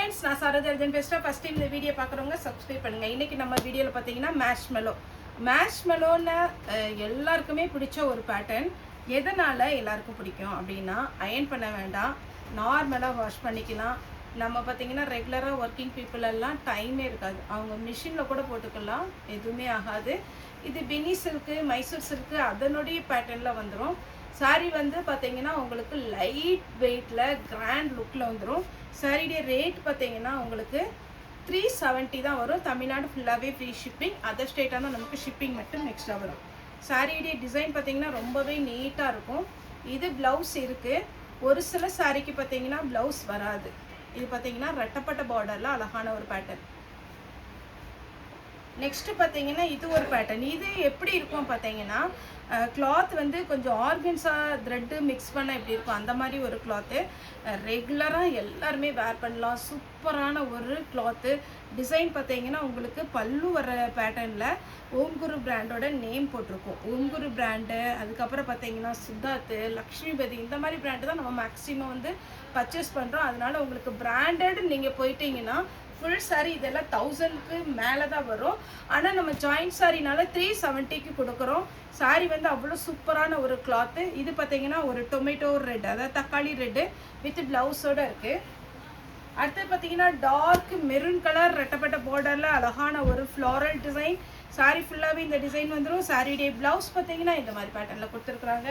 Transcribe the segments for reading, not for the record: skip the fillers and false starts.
Friends நான் சாரதி அர்ஜுன் பேசுறேன் first time இந்த வீடியோ பார்க்குறவங்க சப்ஸ்கிரைப் பண்ணுங்க இன்னைக்கு நம்ம வீடியோல பாத்தீங்கன்னா மேஷ்மெலோனா எல்லாருக்குமே பிடிச்ச ஒரு பேட்டர்ன் எதனால எல்லாருக்கும் பிடிக்கும் அப்படினா அயர்ன் பண்ண வேண்டாம் நார்மலா வாஷ் பண்ணிக்கலாம் நம்ம பாத்தீங்கன்னா ரெகுலரா வர்க்கிங் பீப்பிள் எல்லாம் டைமே இருக்காது அவங்க மிஷின்ல கூட போட்டுக்கலாம் எதுவுமே ஆகாது இது பினி சில்க் மைசூர் சில்க் அதனுடைய பேட்டர்ன்ல வந்துரும் சாரி வந்து பாத்தீங்கன்னா உங்களுக்கு லைட் வெயிட்ல கிராண்ட் லுக்ல வந்துரும் சாரியோட ரேட் பாத்தீங்கன்னா உங்களுக்கு 370 தான் வரும் தமிழ்நாடு ஃபுல்லாவே ஃப்ரீ ஷிப்பிங் அதர் ஸ்டேட்டான நமக்கு ஷிப்பிங் மட்டும் எக்ஸ்ட்ரா வரும் சாரியோட டிசைன் பாத்தீங்கன்னா ரொம்பவே நீட்டா இருக்கும் இது ப்ளவுஸ் இருக்கு ஒரு சில சாரிக்கு பாத்தீங்கன்னா ப்ளவுஸ் வராது இது பாத்தீங்கன்னா ரெட்டப்பட்ட பார்டர்ல அழகான ஒரு பேட்டர்ன் நெக்ஸ்ட் பாத்தீங்கன்னா இது ஒரு பேட்டர்ன் இது எப்படி இருக்கும் பாத்தீங்கன்னா கிளாத் வந்து கொஞ்சம் ஆர்கன்ஸா த்ரெட் மிக்ஸ் பண்ண எப்படி இருக்கும் அந்த மாதிரி ஒரு கிளாத் ரெகுலரா எல்லாரும் வேர் பண்ணலாம் சூப்பரான ஒரு கிளாத் டிசைன் பாத்தீங்கன்னா உங்களுக்கு பல்லு வர பேட்டர்ன்ல ஓம் குரு பிராண்டோட நேம் போட்டிருக்கும் ஓம் குரு பிராண்ட் அதுக்கு அப்புறம் பாத்தீங்கன்னா சுதாத் லக்ஷ்மிபதி இந்த மாதிரி பிராண்ட் தான் நம்ம மேக்ஸிமம் வந்து பர்ச்சேஸ் பண்றோம் அதனால உங்களுக்கு பிராண்டட் நீங்க போயிட்டீங்கன்னா full saree இதெல்லாம் 1000க்கு மேல தான் வரும் ஆனா நம்ம ஜாயிண்ட் சாரினால 370க்கு கொடுக்கறோம் saree வந்து அவ்வளவு சூப்பரான ஒரு cloth இது பாத்தீங்கன்னா ஒரு டொமேட்டோ ரெட் அதாவது தக்காளி ரெட் வித் ப்ளவுஸோட இருக்கு அடுத்து பாத்தீங்கன்னா டார்க் மெரூன் கலர் ரெட்டப்பட்ட பார்டர்ல அழகான ஒரு floral டிசைன் saree ஃபுல்லாவே இந்த டிசைன் வந்துரும் saree ப்ளவுஸ் பாத்தீங்கன்னா இந்த மாதிரி பேட்டர்ன்ல கொடுத்திருக்காங்க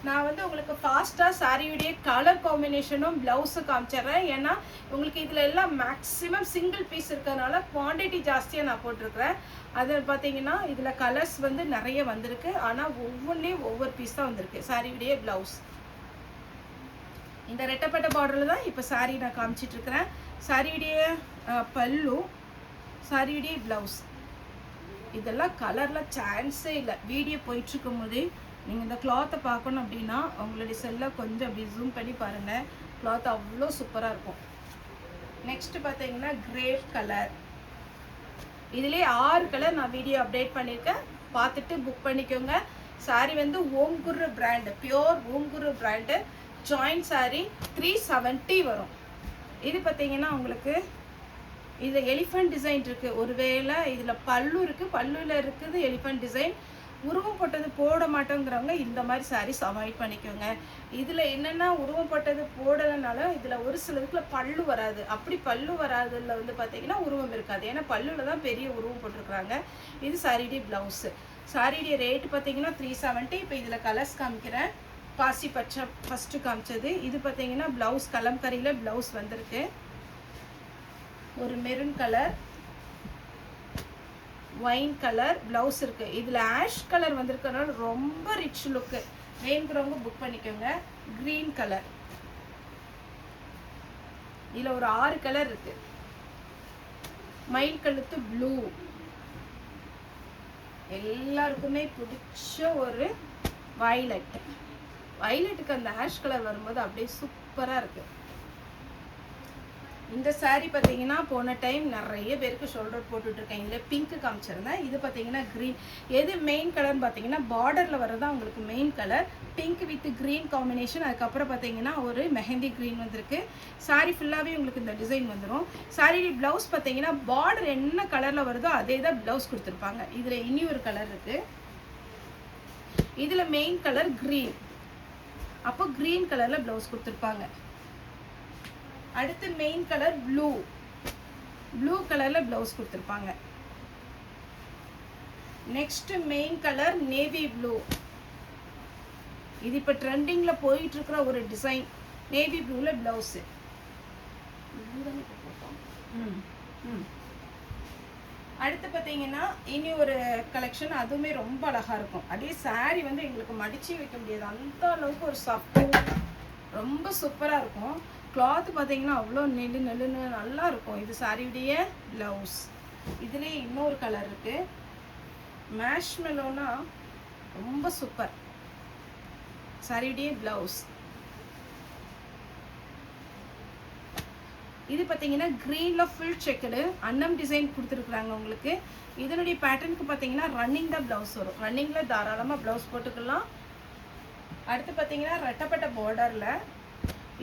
நான் வந்து உங்களுக்கு ஃபாஸ்டா சாரியோட கலர் காம்பினேஷனும் ப்ளவுஸ் காமிச்சறேன் ஏன்னா உங்களுக்கு இதுல எல்லாம் மேக்ஸिमम சிங்கிள் பீஸ் இருக்கறனால குவாண்டிட்டி ஜாஸ்தியா நான் போட்டுருக்கேன் அது பாத்தீங்கன்னா இதுல கலர்ஸ் வந்து நிறைய வந்திருக்கு ஆனா ஒவ்வொண்ணையும் ஒவ்வொரு பீஸ் தான் வந்திருக்கு சாரியோட ப்ளவுஸ் இந்த ரெட்டப்பட்ட பார்டர்ல தான் இப்போ சாரி நான் காமிச்சிட்டு இருக்கேன் சாரியோட பல்லு சாரியோட ப்ளவுஸ் இதெல்லாம் கலர்ல சான்ஸே இல்ல வீடியோ போயிட்டு இருக்கும்போது நீங்க இந்த கிளாத்தை பார்க்கணும் அப்படினா உங்களுடைய செல்ல கொஞ்சம் அப்படி ஜூம் பண்ணி பாருங்க கிளாத் அவ்வளோ சூப்பரா இருக்கும் நெக்ஸ்ட் பாத்தீங்கன்னா கிரேப் கலர் இதுலயே 6 கலர் நான் வீடியோ அப்டேட் பண்ணிருக்கேன் பார்த்துட்டு புக் பண்ணிக்கோங்க சாரி வந்து ஓம் குரு பிராண்ட் பியூர் ஓம் குரு பிராண்ட் ஜாயிண்ட் சாரி 370 வரும் இது பாத்தீங்கன்னா உங்களுக்கு இதுல எலிஃபண்ட் டிசைன் இருக்கு ஒருவேளை இதுல பல்லு இருக்கு பல்லுல இருக்குது எலிஃபண்ட் டிசைன் உருவம் போட்டது போட மாட்டோங்கிறவங்க இந்த மாதிரி சாரீஸ் அவாய்ட் பண்ணிக்கோங்க இதுல என்னன்னா உருவம் போட்டது போடலனால இதுல ஒரு சிலதுக்குள்ள பல்லு வராது அப்படி பல்லு வராதுல வந்து பாத்தீங்கன்னா உருவம் இருக்காது ஏன்னா பல்லுல தான் பெரிய உருவம் போட்டிருக்காங்க இது சாரியோட ப்ளவுஸ் சாரியோட ரேட் பாத்தீங்கன்னா 370 இப்போ இதுல கலர்ஸ் காமிக்கிறேன் பாசி பச்சை ஃபர்ஸ்ட் காமிச்சது இது பாத்தீங்கன்னா ப்ளவுஸ் கலம்கரியில ப்ளவுஸ் வந்திருக்கு ஒரு maroon colour wine colour blouse இருக்கு இதுல ஆஷ் கலர் வந்திருக்கனால ரொம்ப ரிச் லுக் வேணுங்கிறவங்க புக் பண்ணிக்கோங்க கிரீன் கலர் இதுல ஒரு 6 கலர் இருக்கு மயில் கழுத்து ப்ளூ எல்லாருக்குமே பிடிச்ச ஒரு வயலட்டுக்கு அந்த ஆஷ் கலர் வரும்போது அப்படியே சூப்பரா இருக்கு இந்த saree பாத்தீங்கன்னா போன டைம் நிறைய பேருக்கு ஷோல்டர் போட்டுட்டு இருக்கேன் இதுல பிங்க் காமிச்சிருந்தேன் இது பாத்தீங்கன்னா green எது மெயின் கலர் பாத்தீங்கன்னா பார்டர்ல வரதா உங்களுக்கு main colour pink with green combination அதுக்கு அப்புறம் பாத்தீங்கன்னா ஒரு மெஹந்தி green வந்திருக்கு saree ஃபுல்லாவே உங்களுக்கு இந்த டிசைன் வந்துரும் saree ப்ளவுஸ் பாத்தீங்கன்னா பார்டர் என்ன கலர்ல வருதோ அதே தான் ப்ளவுஸ் கொடுத்திருப்பாங்க இதுல இனி ஒரு கலர் இருக்கு இதுல மெயின் கலர் green அப்போ green கலர்ல ப்ளவுஸ் கொடுத்திருப்பாங்க அடுத்து மெயின் கலர் ப்ளூ கலர்ல ப்ளவுஸ் கொடுத்திருப்பாங்க next main colour navy blue இது இப்ப ட்ரெண்டிங்ல போயிட்டு இருக்கிற ஒரு டிசைன் நேவி ப்ளூல ப்ளவுஸ் அடுத்து பாத்தீங்கன்னா இனி ஒரு கலெக்ஷன் அதுவுமே ரொம்ப அழகா இருக்கும் அதே saree வந்து எங்களுக்கு மடிச்சு வைக்க முடியாது அந்த அளவுக்கு ஒரு சாஃப்ட் ரொம்ப சூப்பரா இருக்கும் கிளாத் பாத்தீங்கன்னா அவ்வளோ நெல்லுன்னு நல்லா இருக்கும் இது சாரியுடைய ப்ளவுஸ் இதுலயே இன்னொரு கலர் இருக்கு மேஷ்மெலோனா ரொம்ப சூப்பர் சாரியுடைய ப்ளவுஸ் இது பாத்தீங்கன்னா கிரீன்ல ஃபுல் செக்குடு அன்னம் டிசைன் கொடுத்துருக்காங்க உங்களுக்கு இதனுடைய பேட்டர்னுக்கு பாத்தீங்கன்னா ரன்னிங் தான் ப்ளவுஸ் வரும் ரன்னிங்ல தாராளமா ப்ளவுஸ் போட்டுக்கலாம் அடுத்து பாத்தீங்கன்னா ரெட்டப்பட்ட பார்டர்ல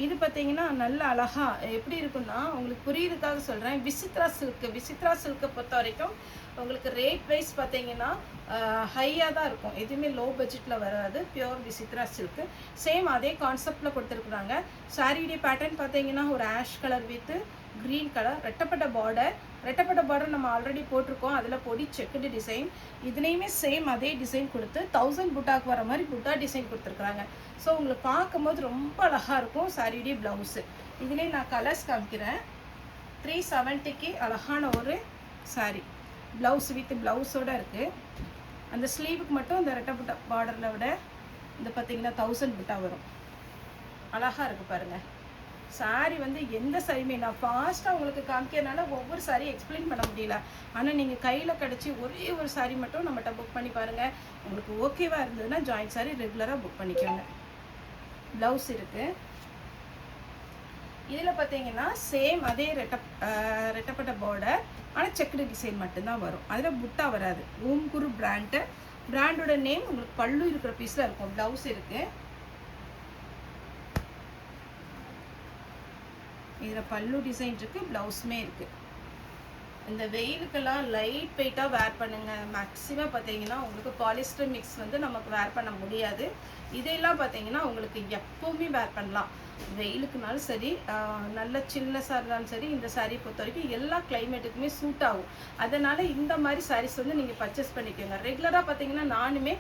இது பார்த்தீங்கன்னா நல்ல அழகா எப்படி இருக்குன்னா உங்களுக்கு புரியுறதுக்காக சொல்கிறேன். விசித்ரா சில்க்கை பொறுத்த வரைக்கும் உங்களுக்கு ரேட் வைஸ் பார்த்தீங்கன்னா ஹையாக தான் இருக்கும். எதுவுமே லோ பட்ஜெட்டில் வராது. Pure Vichitra silk. சேம் அதே கான்செப்டில் கொடுத்துருக்குறாங்க. சாரியுடைய பேட்டர்ன் பார்த்தீங்கன்னா ஒரு ash colour with green colour, ரெட்டப்பட்ட பார்டர் நம்ம ஆல்ரெடி போட்டிருக்கோம். அதில் பொடி செக்குடு டிசைன். இதுலேயுமே சேம் அதே டிசைன் கொடுத்து 1000 புட்டாக்கு வர மாதிரி புட்டா டிசைன் கொடுத்துருக்குறாங்க. ஸோ உங்களுக்கு பார்க்கும்போது ரொம்ப அழகாக இருக்கும் சாரியுடைய ப்ளவுஸு. இதுலேயே நான் கலர்ஸ் காமிக்கிறேன். 370க்கு அழகான ஒரு சாரி. ப்ளவுஸ் வித் ப்ளவுஸோடு இருக்குது. அந்த ஸ்லீவுக்கு மட்டும் இந்த ரெட்டப்பட்ட பார்டரில் விட இந்த பார்த்திங்கன்னா 1000 புட்டா வரும். அழகாக இருக்குது பாருங்கள். சாரி வந்து எந்த சாரியுமே நான் ஃபாஸ்ட்டாக உங்களுக்கு காமிக்கிறதுனால ஒவ்வொரு சாரி எக்ஸ்பிளைன் பண்ண முடியல. ஆனால் நீங்கள் கையில் கிடச்சி ஒரே ஒரு சாரி மட்டும் நம்மகிட்ட புக் பண்ணி பாருங்கள். உங்களுக்கு ஓகேவாக இருந்ததுன்னா ஜாயின்ட் சாரி ரெகுலராக புக் பண்ணிக்கோங்க. ப்ளவுஸ் இருக்குது. இதில் பார்த்தீங்கன்னா சேம் அதே ரெட்டப்பட்ட பார்டர், ஆனால் செக்குடு டிசைன் மட்டும்தான் வரும். அதில் புட்டா வராது. ஓம் குரு பிராண்டோட நேம் உங்களுக்கு பல்லு இருக்கிற பீஸில் இருக்கும். ப்ளவுஸ் இருக்குது. இதில் பல்லு டிசைன் இருக்குது, ப்ளவுஸுமே இருக்குது. இந்த வெயிலுக்கெல்லாம் லைட் வெயிட்டாக வேர் பண்ணுங்கள். மேக்ஸிமம் பார்த்தீங்கன்னா உங்களுக்கு பாலிஸ்டர் மிக்ஸ் வந்து நமக்கு வேர் பண்ண முடியாது. இதெல்லாம் பார்த்தீங்கன்னா உங்களுக்கு எப்போவுமே வேர் பண்ணலாம். வெயிலுக்குனாலும் சரி, நல்ல சில்னஸாக இருந்தாலும் சரி, இந்த சாரீ பொறுத்த வரைக்கும் எல்லா கிளைமேட்டுக்குமே சூட் ஆகும். அதனால் இந்த மாதிரி சாரீஸ் வந்து நீங்கள் பர்ச்சேஸ் பண்ணிக்கோங்க. ரெகுலராக பார்த்தீங்கன்னா நானுமே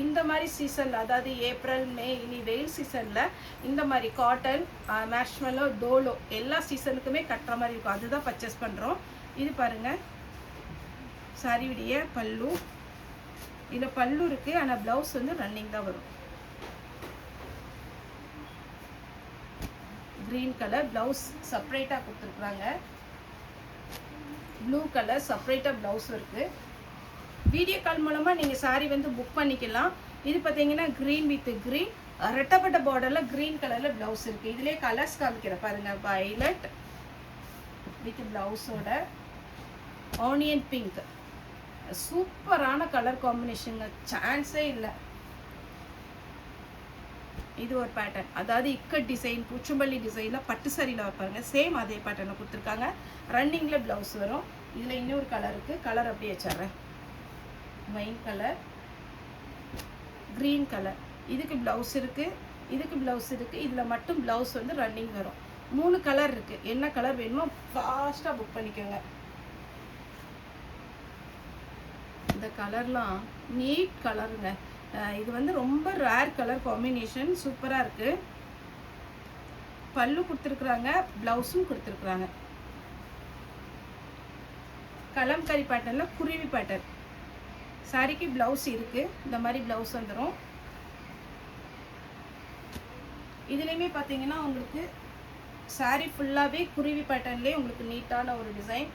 இந்த மாதிரி சீசனில், அதாவது ஏப்ரல் மே இனி வெயில் சீசனில் இந்த மாதிரி காட்டன், மேஷ்மெல்லோ, டோலோ எல்லா சீசனுக்குமே கட்டுற மாதிரி இருக்கும். அதுதான் பர்ச்சேஸ் பண்ணுறோம். இது பாருங்கள் சாரியுடைய பல்லு. இதில் பல்லு இருக்குது, ஆனால் ப்ளவுஸ் வந்து ரன்னிங் தான் வரும். க்ரீன் கலர் ப்ளவுஸ் செப்பரேட்டாக கொடுத்துருக்குறாங்க. ப்ளூ கலர் செப்பரேட்டாக ப்ளவுஸ் இருக்குது. வீடியோ கால் மூலமாக நீங்கள் சாரீ வந்து புக் பண்ணிக்கலாம். இது பார்த்தீங்கன்னா க்ரீன் வித் க்ரீன், ரெட்டப்பட்ட பார்டரில் க்ரீன் கலரில் ப்ளவுஸ் இருக்குது. இதிலே கலர்ஸ் காமிக்கிறேன் பாருங்கள். வயலட் வித் ப்ளவுஸோட ஆனியன் பிங்க். சூப்பரான கலர் காம்பினேஷனுங்க, சான்ஸே இல்லை. இது ஒரு பேட்டர்ன், அதாவது இக்கட் டிசைன், பூச்சம்பள்ளி டிசைனில் பட்டு சாரியில் வைப்பாங்க. சேம் அதே பேட்டர்னை கொடுத்துருக்காங்க. ரன்னிங்கில் ப்ளவுஸ் வரும். இதில் இன்னொரு கலர் இருக்குது. கலர் அப்படியே வச்சிட்றேன். மைன் கலர், க்ரீன் கலர். இதுக்கு ப்ளவுஸ் இருக்குது, இதுக்கு ப்ளவுஸ் இருக்குது. இதில் மட்டும் ப்ளவுஸ் வந்து ரன்னிங் வரும். 3 கலர் இருக்குது. என்ன கலர் வேணுமோ ஃபாஸ்ட்டாக புக் பண்ணிக்கோங்க. இந்த கலர்லாம் நீட் கலருங்க. இது வந்து ரொம்ப ரேர் கலர் காம்பினேஷன். சூப்பராக இருக்குது. பல்லு கொடுத்துருக்குறாங்க, ப்ளவுஸும் கொடுத்துருக்குறாங்க. கலம்கரி பேட்டர்னில் குருவி பேட்டர்ன். சாரிக்கு ப்ளவுஸ் இருக்குது. இந்த மாதிரி ப்ளவுஸ் வந்துடும். இதுலேயுமே பார்த்தீங்கன்னா உங்களுக்கு சாரி ஃபுல்லாகவே குருவி பேட்டர்ன்லேயே உங்களுக்கு நீட்டான ஒரு டிசைன்.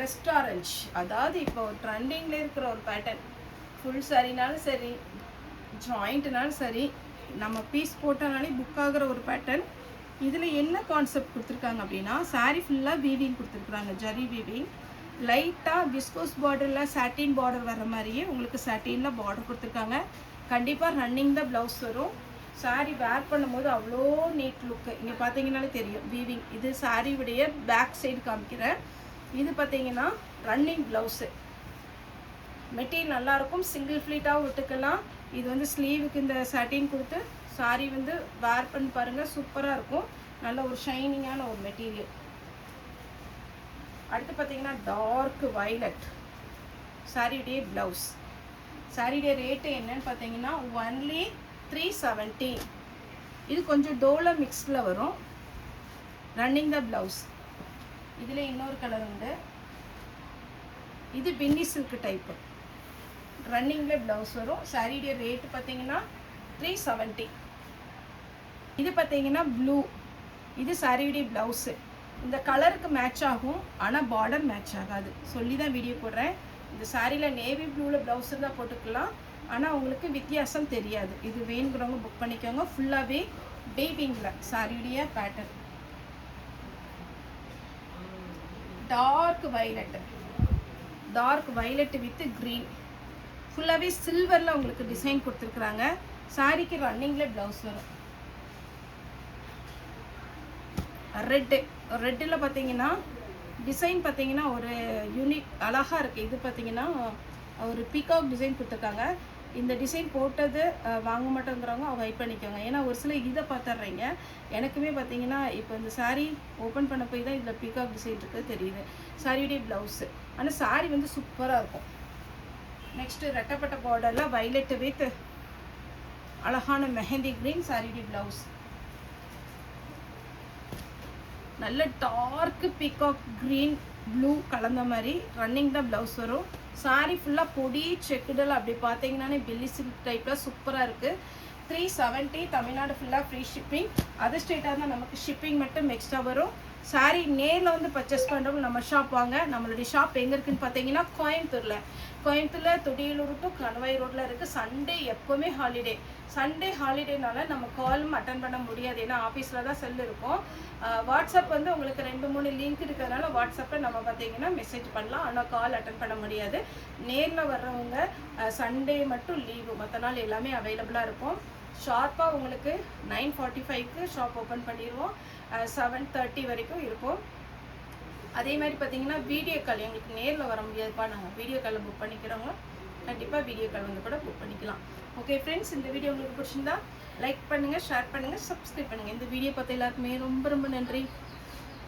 ரெஸ்டாரண்ட், அதாவது இப்போ ட்ரெண்டிங்கில் இருக்கிற ஒரு பேட்டர்ன். ஃபுல் சாரினாலும் சரி, ஜாயிண்ட்னாலும் சரி, நம்ம பீஸ் போட்டனாலே புக் ஆகிற ஒரு பேட்டர்ன். இதில் என்ன கான்செப்ட் கொடுத்துருக்காங்க அப்படின்னா, சாரி ஃபுல்லாக வீவிங் கொடுத்துருக்குறாங்க. ஜரி வீவிங். லைட்டாக விஸ்கோஸ் பார்டரில் சாட்டின் பார்டர் வர மாதிரியே உங்களுக்கு சாட்டினில் பார்டர் கொடுத்துருக்காங்க. கண்டிப்பாக ரன்னிங் தான் ப்ளவுஸ் வரும். சாரி வேர் பண்ணும்போது அவ்வளோ நீட் லுக்கு. இங்கே பார்த்தீங்கன்னாலே தெரியும் வீவிங். இது சாரியுடைய பேக் சைடு காமிக்கிறேன். இது பார்த்தீங்கன்னா ரன்னிங் ப்ளவுஸு. மெட்டீரியல் நல்லாயிருக்கும். சிங்கிள் ஃப்ளீட்டாகவும் விட்டுக்கலாம். இது வந்து ஸ்லீவுக்கு இந்த சாட்டின் கொடுத்து சாரி வந்து வேர் பண்ணி பாருங்கள். சூப்பராக இருக்கும். நல்ல ஒரு ஷைனிங்கான ஒரு மெட்டீரியல். அடுத்து பார்த்தீங்கன்னா டார்க் வயலட் சாரியுடைய ப்ளவுஸ். சாரியுடைய ரேட்டு என்னன்னு பார்த்தீங்கன்னா ஒன்லி 370. இது கொஞ்சம் டோலா மிக்ஸில் வரும். Running the blouse. இதில் இன்னொரு கலர் உண்டு. இது பின்னி சில்க் டைப்பு. ரன்னிங்கில் ப்ளவுஸ் வரும். சாரியுடைய ரேட்டு பார்த்தீங்கன்னா 370. இது பார்த்தீங்கன்னா ப்ளூ. இது சாரியுடைய ப்ளவுஸு. இந்த கலருக்கு மேட்ச் ஆகும், ஆனால் பார்டர் மேட்ச் ஆகாது. சொல்லி தான் வீடியோ போடுறேன். இந்த சாரியில் நேவி ப்ளூவில் ப்ளவுஸ் இருந்தால் போட்டுக்கலாம், ஆனால் உங்களுக்கு வித்தியாசம் தெரியாது. இது வேணுங்கிறவங்க புக் பண்ணிக்கோங்க. ஃபுல்லாகவே வீவிங்கில் சாரியுடைய pattern. Dark violet with green. ஃபுல்லாகவே சில்வரில் உங்களுக்கு டிசைன் கொடுத்துருக்குறாங்க. சாரிக்கு ரன்னிங்கில் ப்ளவுஸ் வரும். ரெட்டில் பார்த்தீங்கன்னா டிசைன் பார்த்தீங்கன்னா ஒரு யூனிக் அழகாக இருக்குது. இது பார்த்தீங்கன்னா ஒரு பீகாக் டிசைன் கொடுத்துருக்காங்க. இந்த டிசைன் போட்டது வாங்க மாட்டேங்கிறவங்க அவாய்ட் பண்ணிக்கோங்க. ஏன்னா ஒரு சில இதை பார்த்துட்றீங்க. எனக்குமே பார்த்தீங்கன்னா இப்போ இந்த சாரீ ஓப்பன் பண்ண போய் தான் இதில் பீகாக் டிசைன் இருக்குது தெரியுது. சாரியுடைய ப்ளவுஸு, ஆனால் சாரீ வந்து சூப்பராக இருக்கும். நெக்ஸ்ட்டு ரெட்டப்பட்ட பார்டரில் வைலட் வித் அழகான மெஹந்தி க்ரீன் சாரியுடைய ப்ளவுஸ். நல்ல டார்க்கு பீகாக் க்ரீன் ப்ளூ கலந்த மாதிரி ரன்னிங் தான் ப்ளவுஸ் வரும். சாரீ ஃபுல்லாக பொடி செக்குடல் அப்படி பார்த்தீங்கன்னாலே பில்லி சில்க் டைப்பில் சூப்பராக இருக்குது. 370 தமிழ்நாடு ஃபுல்லாக ஃப்ரீ ஷிப்பிங். அதர் ஸ்டேட்டாக இருந்தால் நமக்கு ஷிப்பிங் மட்டும் எக்ஸ்ட்ரா வரும். சாரீ நேரில் வந்து பர்ச்சேஸ் பண்ணுறவங்க நம்ம ஷாப் வாங்க. நம்மளுடைய ஷாப் எங்கே இருக்குதுன்னு பார்த்தீங்கன்னா கோயம்புத்தூரில் தொடியலூர் டு கணவாய் ரோட்டில் இருக்குது. சண்டே எப்போவுமே ஹாலிடே. சண்டே ஹாலிடேனால நம்ம காலும் அட்டன் பண்ண முடியாது, ஏன்னா ஆஃபீஸில் தான் செல் இருக்கும். வாட்ஸ்அப் வந்து உங்களுக்கு 2-3 லிங்க் இருக்கிறதுனால வாட்ஸ்அப்பில் நம்ம பார்த்தீங்கன்னா மெசேஜ் பண்ணலாம், ஆனால் கால் அட்டன் பண்ண முடியாது. நேரில் வர்றவங்க சண்டே மட்டும் லீவு, மற்ற நாள் எல்லாமே அவைலபிளாக இருக்கும். ஷார்ப்பாக உங்களுக்கு 9:45க்கு ஷாப் ஓப்பன் பண்ணிடுவோம். 7:30 வரைக்கும் இருக்கும். அதே மாதிரி பார்த்தீங்கன்னா வீடியோ கால் எங்களுக்கு நேரில் வர முடியாதுப்பா, நாங்கள் வீடியோ காலில் புக் பண்ணிக்கிறோங்க. கண்டிப்பாக வீடியோ கால் வந்து கூட புக் பண்ணிக்கலாம். ஓகே ஃப்ரெண்ட்ஸ், இந்த வீடியோ உங்களுக்கு பிடிச்சிருந்தா லைக் பண்ணுங்கள், ஷேர் பண்ணுங்கள், சப்ஸ்கிரைப் பண்ணுங்கள். இந்த வீடியோ பார்த்த எல்லாருக்குமே ரொம்ப ரொம்ப நன்றி.